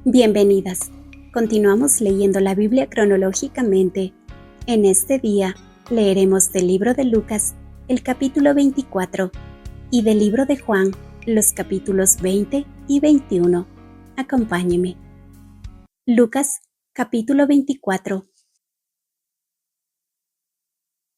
Bienvenidas. Continuamos leyendo la Biblia cronológicamente. En este día leeremos del libro de Lucas el capítulo 24 y del libro de Juan los capítulos 20 y 21. Acompáñeme. Lucas capítulo 24.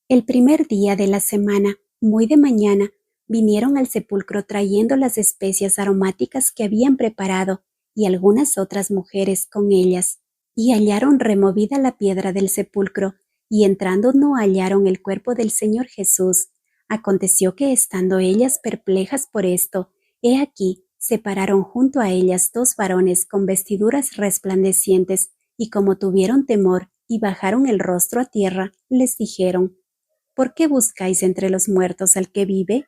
El primer día de la semana, muy de mañana, vinieron al sepulcro trayendo las especias aromáticas que habían preparado y algunas otras mujeres con ellas, y hallaron removida la piedra del sepulcro, y entrando no hallaron el cuerpo del Señor Jesús. Aconteció que estando ellas perplejas por esto, he aquí, se pararon junto a ellas dos varones con vestiduras resplandecientes, y como tuvieron temor y bajaron el rostro a tierra, les dijeron: ¿Por qué buscáis entre los muertos al que vive?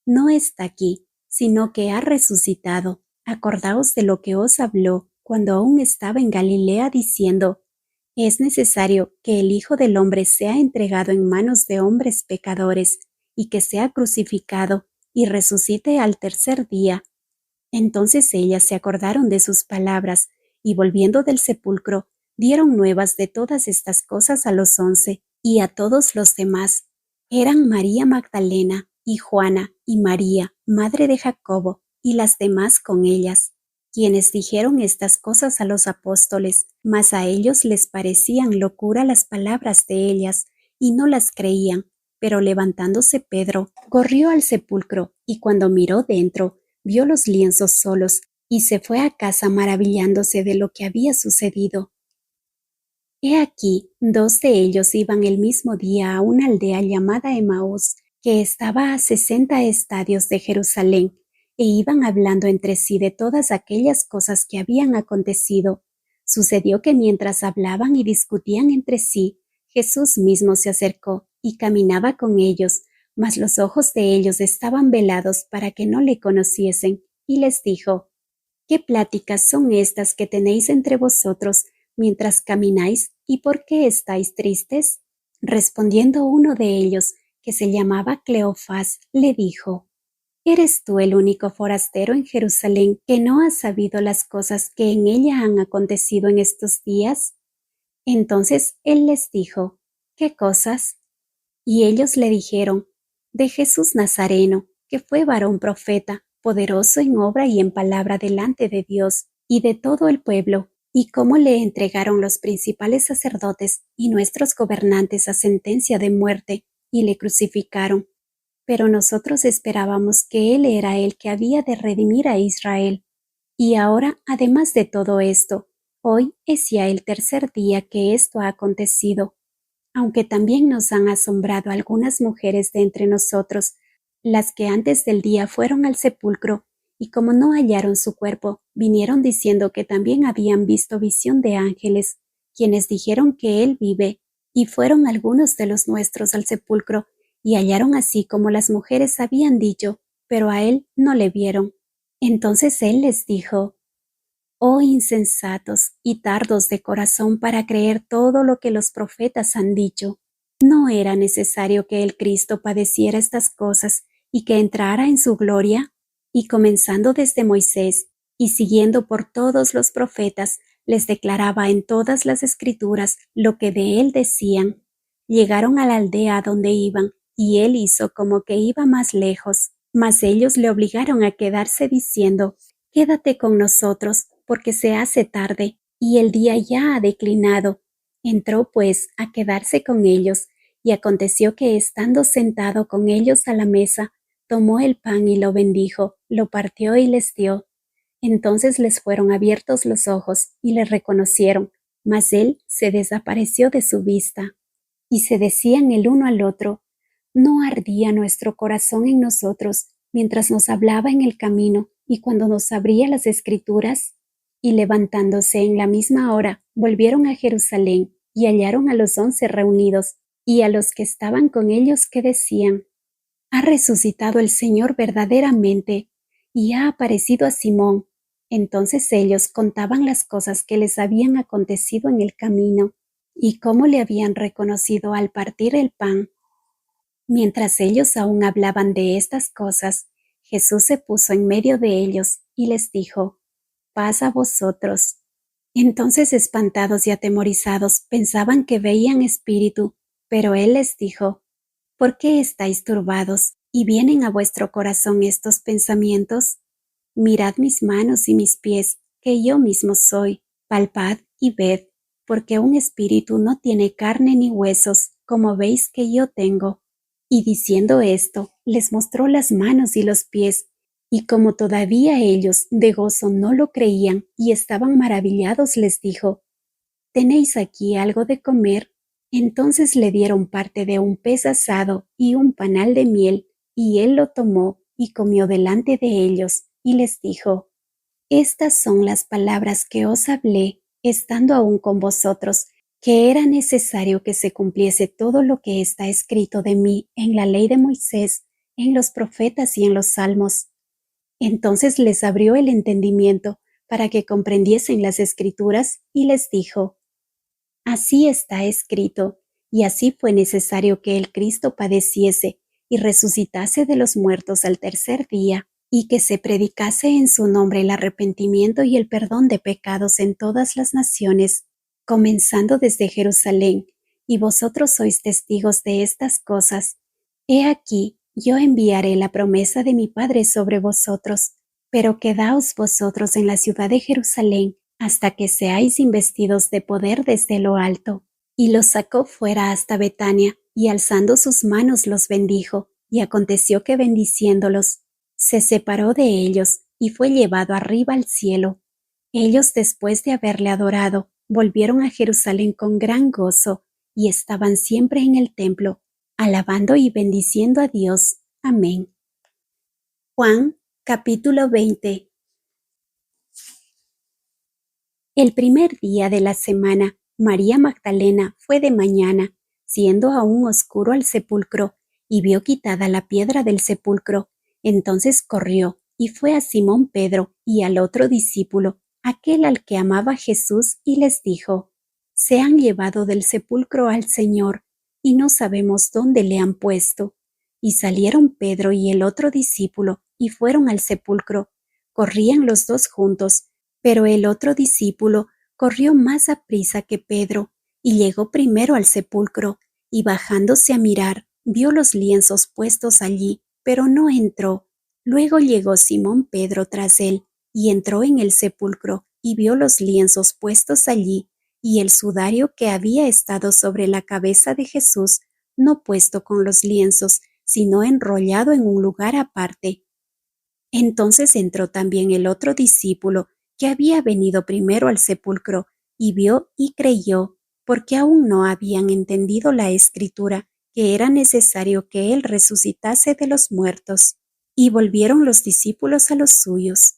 No está aquí, sino que ha resucitado. Acordaos de lo que os habló cuando aún estaba en Galilea, diciendo: es necesario que el Hijo del Hombre sea entregado en manos de hombres pecadores, y que sea crucificado, y resucite al tercer día. Entonces ellas se acordaron de sus palabras, y volviendo del sepulcro, dieron nuevas de todas estas cosas a los 11 y a todos los demás. Eran María Magdalena, y Juana, y María, madre de Jacobo, y las demás con ellas, quienes dijeron estas cosas a los apóstoles, mas a ellos les parecían locura las palabras de ellas, y no las creían. Pero levantándose Pedro, corrió al sepulcro, y cuando miró dentro, vio los lienzos solos, y se fue a casa maravillándose de lo que había sucedido. He aquí, dos de ellos iban el mismo día a una aldea llamada Emaús, que estaba a 60 estadios de Jerusalén, e iban hablando entre sí de todas aquellas cosas que habían acontecido. Sucedió que mientras hablaban y discutían entre sí, Jesús mismo se acercó y caminaba con ellos, mas los ojos de ellos estaban velados para que no le conociesen, y les dijo: ¿Qué pláticas son estas que tenéis entre vosotros mientras camináis, y por qué estáis tristes? Respondiendo uno de ellos, que se llamaba Cleofás, le dijo: ¿Eres tú el único forastero en Jerusalén que no has sabido las cosas que en ella han acontecido en estos días? Entonces él les dijo: ¿Qué cosas? Y ellos le dijeron: de Jesús Nazareno, que fue varón profeta, poderoso en obra y en palabra delante de Dios y de todo el pueblo, y cómo le entregaron los principales sacerdotes y nuestros gobernantes a sentencia de muerte, y le crucificaron. Pero nosotros esperábamos que él era el que había de redimir a Israel. Y ahora, además de todo esto, hoy es ya el tercer día que esto ha acontecido. Aunque también nos han asombrado algunas mujeres de entre nosotros, las que antes del día fueron al sepulcro, y como no hallaron su cuerpo, vinieron diciendo que también habían visto visión de ángeles, quienes dijeron que él vive, y fueron algunos de los nuestros al sepulcro, y hallaron así como las mujeres habían dicho, pero a él no le vieron. Entonces él les dijo: Oh insensatos y tardos de corazón para creer todo lo que los profetas han dicho. ¿No era necesario que el Cristo padeciera estas cosas y que entrara en su gloria? Y comenzando desde Moisés y siguiendo por todos los profetas, les declaraba en todas las escrituras lo que de él decían. Llegaron a la aldea donde iban, y él hizo como que iba más lejos, mas ellos le obligaron a quedarse diciendo: Quédate con nosotros, porque se hace tarde, y el día ya ha declinado. Entró pues a quedarse con ellos, y aconteció que estando sentado con ellos a la mesa, tomó el pan y lo bendijo, lo partió y les dio. Entonces les fueron abiertos los ojos, y le reconocieron, mas él se desapareció de su vista. Y se decían el uno al otro: ¿no ardía nuestro corazón en nosotros mientras nos hablaba en el camino y cuando nos abría las escrituras? Y levantándose en la misma hora, volvieron a Jerusalén, y hallaron a los 11 reunidos, y a los que estaban con ellos, que decían: ha resucitado el Señor verdaderamente, y ha aparecido a Simón. Entonces ellos contaban las cosas que les habían acontecido en el camino, y cómo le habían reconocido al partir el pan. Mientras ellos aún hablaban de estas cosas, Jesús se puso en medio de ellos y les dijo: paz a vosotros. Entonces, espantados y atemorizados, pensaban que veían espíritu, pero él les dijo: ¿Por qué estáis turbados y vienen a vuestro corazón estos pensamientos? Mirad mis manos y mis pies, que yo mismo soy. Palpad y ved, porque un espíritu no tiene carne ni huesos, como veis que yo tengo. Y diciendo esto, les mostró las manos y los pies, y como todavía ellos de gozo no lo creían y estaban maravillados, les dijo: ¿Tenéis aquí algo de comer? Entonces le dieron parte de un pez asado y un panal de miel, y él lo tomó y comió delante de ellos, y les dijo: Estas son las palabras que os hablé, estando aún con vosotros, que era necesario que se cumpliese todo lo que está escrito de mí en la ley de Moisés, en los profetas y en los salmos. Entonces les abrió el entendimiento para que comprendiesen las escrituras, y les dijo: Así está escrito, y así fue necesario que el Cristo padeciese y resucitase de los muertos al tercer día, y que se predicase en su nombre el arrepentimiento y el perdón de pecados en todas las naciones, comenzando desde Jerusalén, y vosotros sois testigos de estas cosas. He aquí, yo enviaré la promesa de mi Padre sobre vosotros, pero quedaos vosotros en la ciudad de Jerusalén hasta que seáis investidos de poder desde lo alto. Y los sacó fuera hasta Betania, y alzando sus manos los bendijo, y aconteció que bendiciéndolos, se separó de ellos, y fue llevado arriba al cielo. Ellos, después de haberle adorado, volvieron a Jerusalén con gran gozo, y estaban siempre en el templo, alabando y bendiciendo a Dios. Amén. Juan, capítulo 20. El primer día de la semana, María Magdalena fue de mañana, siendo aún oscuro, al sepulcro, y vio quitada la piedra del sepulcro. Entonces corrió, y fue a Simón Pedro y al otro discípulo, aquel al que amaba Jesús, y les dijo: Se han llevado del sepulcro al Señor, y no sabemos dónde le han puesto. Y salieron Pedro y el otro discípulo, y fueron al sepulcro. Corrían los dos juntos, pero el otro discípulo corrió más aprisa que Pedro, y llegó primero al sepulcro, y bajándose a mirar, vio los lienzos puestos allí, pero no entró. Luego llegó Simón Pedro tras él, y entró en el sepulcro, y vio los lienzos puestos allí, y el sudario que había estado sobre la cabeza de Jesús, no puesto con los lienzos, sino enrollado en un lugar aparte. Entonces entró también el otro discípulo, que había venido primero al sepulcro, y vio y creyó, porque aún no habían entendido la Escritura, que era necesario que él resucitase de los muertos. Y volvieron los discípulos a los suyos.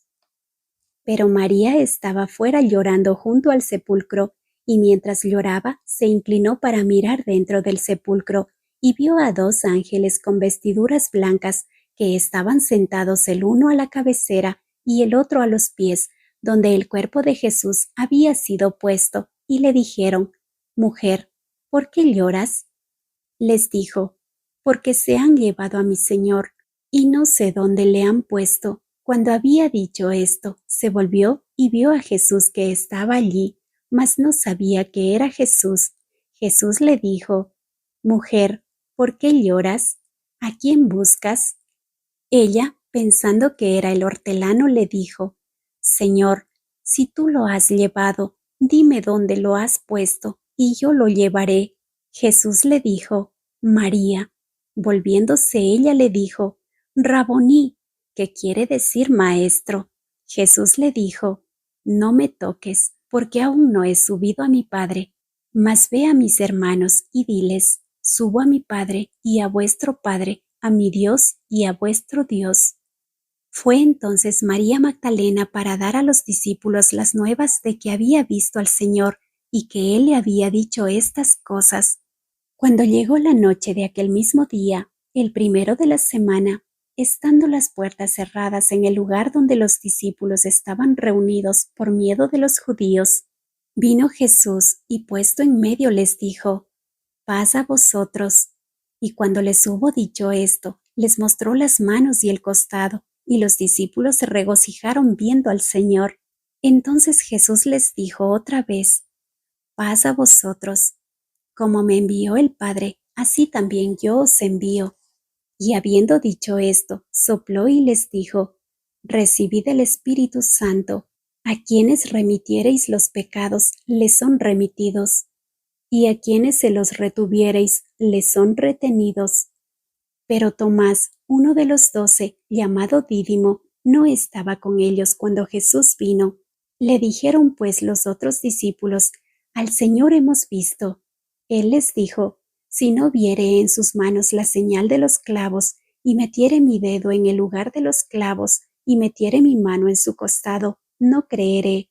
Pero María estaba fuera llorando junto al sepulcro, y mientras lloraba, se inclinó para mirar dentro del sepulcro, y vio a dos ángeles con vestiduras blancas, que estaban sentados el uno a la cabecera y el otro a los pies, donde el cuerpo de Jesús había sido puesto, y le dijeron: Mujer, ¿por qué lloras? Les dijo: Porque se han llevado a mi Señor, y no sé dónde le han puesto. Cuando había dicho esto, se volvió y vio a Jesús que estaba allí, mas no sabía que era Jesús. Jesús le dijo: Mujer, ¿por qué lloras? ¿A quién buscas? Ella, pensando que era el hortelano, le dijo: Señor, si tú lo has llevado, dime dónde lo has puesto, y yo lo llevaré. Jesús le dijo: María. Volviéndose ella le dijo: Raboní, que quiere decir maestro. Jesús le dijo: No me toques, porque aún no he subido a mi Padre, mas ve a mis hermanos y diles: Subo a mi Padre y a vuestro Padre, a mi Dios y a vuestro Dios. Fue entonces María Magdalena para dar a los discípulos las nuevas de que había visto al Señor y que él le había dicho estas cosas. Cuando llegó la noche de aquel mismo día, el primero de la semana, estando las puertas cerradas en el lugar donde los discípulos estaban reunidos por miedo de los judíos, vino Jesús y puesto en medio les dijo: Paz a vosotros. Y cuando les hubo dicho esto, les mostró las manos y el costado, y los discípulos se regocijaron viendo al Señor. Entonces Jesús les dijo otra vez: paz a vosotros. Como me envió el Padre, así también yo os envío. Y habiendo dicho esto, sopló y les dijo: recibid el Espíritu Santo. A quienes remitiereis los pecados, les son remitidos, y a quienes se los retuviereis, les son retenidos. Pero Tomás, uno de los 12, llamado Dídimo, no estaba con ellos cuando Jesús vino. Le dijeron pues los otros discípulos: al Señor hemos visto. Él les dijo: si no viere en sus manos la señal de los clavos, y metiere mi dedo en el lugar de los clavos, y metiere mi mano en su costado, no creeré.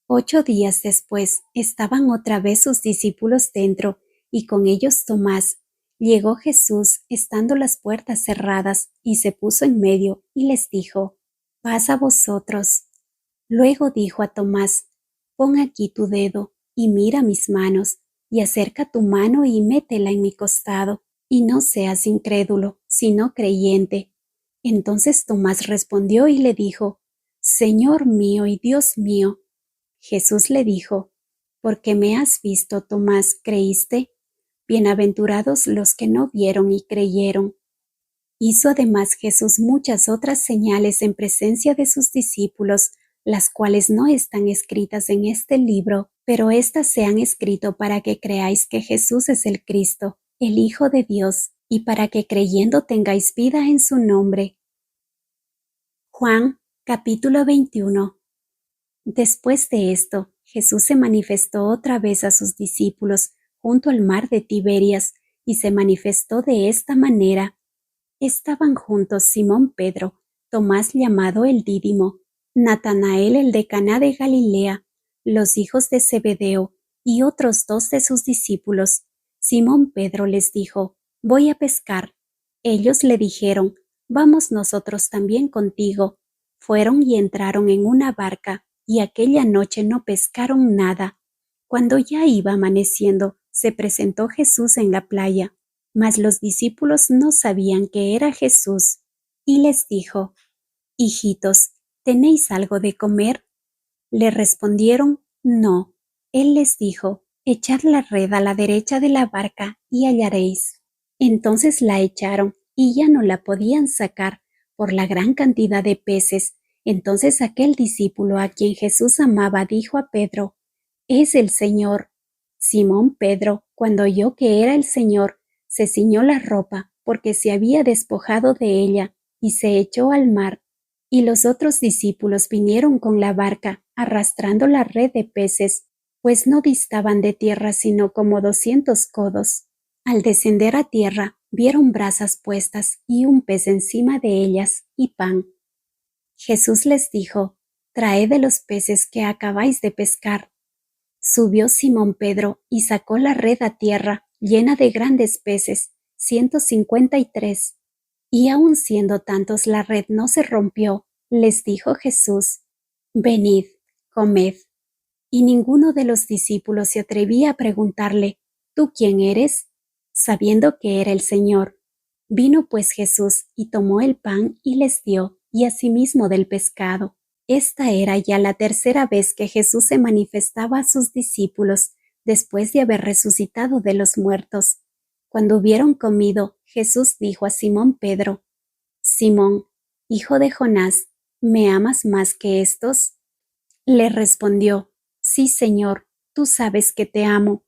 8 días después estaban otra vez sus discípulos dentro, y con ellos Tomás. Llegó Jesús estando las puertas cerradas, y se puso en medio, y les dijo: paz a vosotros. Luego dijo a Tomás: pon aquí tu dedo, y mira mis manos, y acerca tu mano y métela en mi costado, y no seas incrédulo, sino creyente. Entonces Tomás respondió y le dijo: Señor mío y Dios mío. Jesús le dijo: porque me has visto, Tomás, ¿creíste? Bienaventurados los que no vieron y creyeron. Hizo además Jesús muchas otras señales en presencia de sus discípulos, las cuales no están escritas en este libro, pero éstas se han escrito para que creáis que Jesús es el Cristo, el Hijo de Dios, y para que creyendo tengáis vida en su nombre. Juan, capítulo 21. Después de esto, Jesús se manifestó otra vez a sus discípulos junto al mar de Tiberias, y se manifestó de esta manera. Estaban juntos Simón Pedro, Tomás llamado el Dídimo, Natanael el de Caná de Galilea, los hijos de Zebedeo, y otros 2 de sus discípulos. Simón Pedro les dijo: voy a pescar. Ellos le dijeron: vamos nosotros también contigo. Fueron y entraron en una barca, y aquella noche no pescaron nada. Cuando ya iba amaneciendo, se presentó Jesús en la playa. Mas los discípulos no sabían que era Jesús. Y les dijo: hijitos, ¿tenéis algo de comer? Le respondieron: no. Él les dijo: echad la red a la derecha de la barca y hallaréis. Entonces la echaron, y ya no la podían sacar por la gran cantidad de peces. Entonces aquel discípulo a quien Jesús amaba dijo a Pedro: es el Señor. Simón Pedro, cuando oyó que era el Señor, se ciñó la ropa, porque se había despojado de ella, y se echó al mar. Y los otros discípulos vinieron con la barca, arrastrando la red de peces, pues no distaban de tierra sino como 200 codos. Al descender a tierra, vieron brasas puestas y un pez encima de ellas, y pan. Jesús les dijo: traed de los peces que acabáis de pescar. Subió Simón Pedro y sacó la red a tierra, llena de grandes peces, 153. Y aun siendo tantos la red no se rompió. Les dijo Jesús: venid, comed. Y ninguno de los discípulos se atrevía a preguntarle: ¿tú quién eres?, sabiendo que era el Señor. Vino pues Jesús y tomó el pan y les dio, y asimismo del pescado. Esta era ya la tercera vez que Jesús se manifestaba a sus discípulos después de haber resucitado de los muertos. Cuando hubieron comido, Jesús dijo a Simón Pedro: Simón, hijo de Jonás, ¿me amas más que estos? Le respondió: sí, Señor, tú sabes que te amo.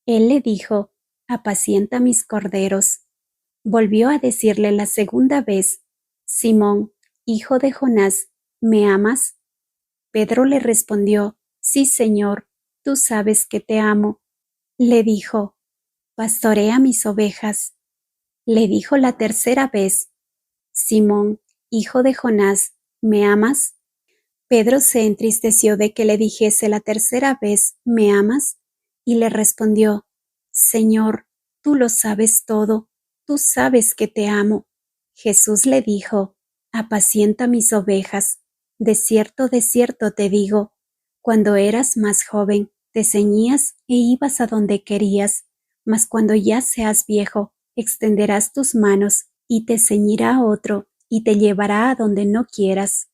Él le dijo: apacienta mis corderos. Volvió a decirle la segunda vez: Simón, hijo de Jonás, ¿me amas? Pedro le respondió: sí, Señor, tú sabes que te amo. Le dijo: pastorea mis ovejas. Le dijo la tercera vez: Simón, hijo de Jonás, ¿me amas? Pedro se entristeció de que le dijese la tercera vez: ¿me amas? Y le respondió: Señor, tú lo sabes todo, tú sabes que te amo. Jesús le dijo: apacienta mis ovejas. De cierto te digo, cuando eras más joven, te ceñías e ibas a donde querías, mas cuando ya seas viejo, extenderás tus manos, y te ceñirá otro, y te llevará a donde no quieras.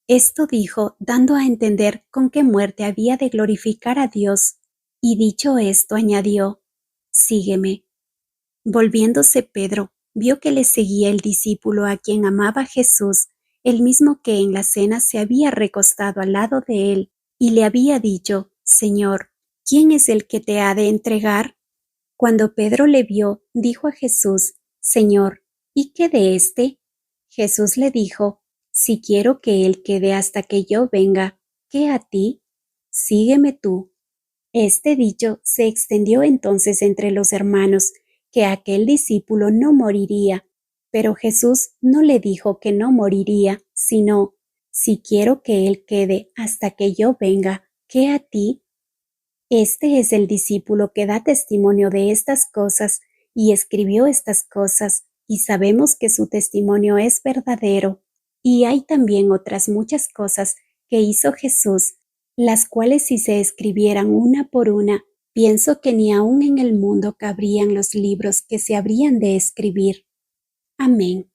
Esto dijo, dando a entender con qué muerte había de glorificar a Dios. Y dicho esto, añadió, Sígueme. Volviéndose Pedro, vio que le seguía el discípulo a quien amaba Jesús, el mismo que en la cena se había recostado al lado de él, y le había dicho, Señor, ¿quién es el que te ha de entregar? Cuando Pedro le vio, dijo a Jesús, Señor, ¿y qué de éste? Jesús le dijo, Si quiero que él quede hasta que yo venga, ¿qué a ti? Sígueme tú. Este dicho se extendió entonces entre los hermanos, que aquel discípulo no moriría, pero Jesús no le dijo que no moriría, sino, Si quiero que él quede hasta que yo venga, ¿qué a ti? Este es el discípulo que da testimonio de estas cosas y escribió estas cosas, y sabemos que su testimonio es verdadero. Y hay también otras muchas cosas que hizo Jesús, las cuales si se escribieran una por una, pienso que ni aun en el mundo cabrían los libros que se habrían de escribir. Amén.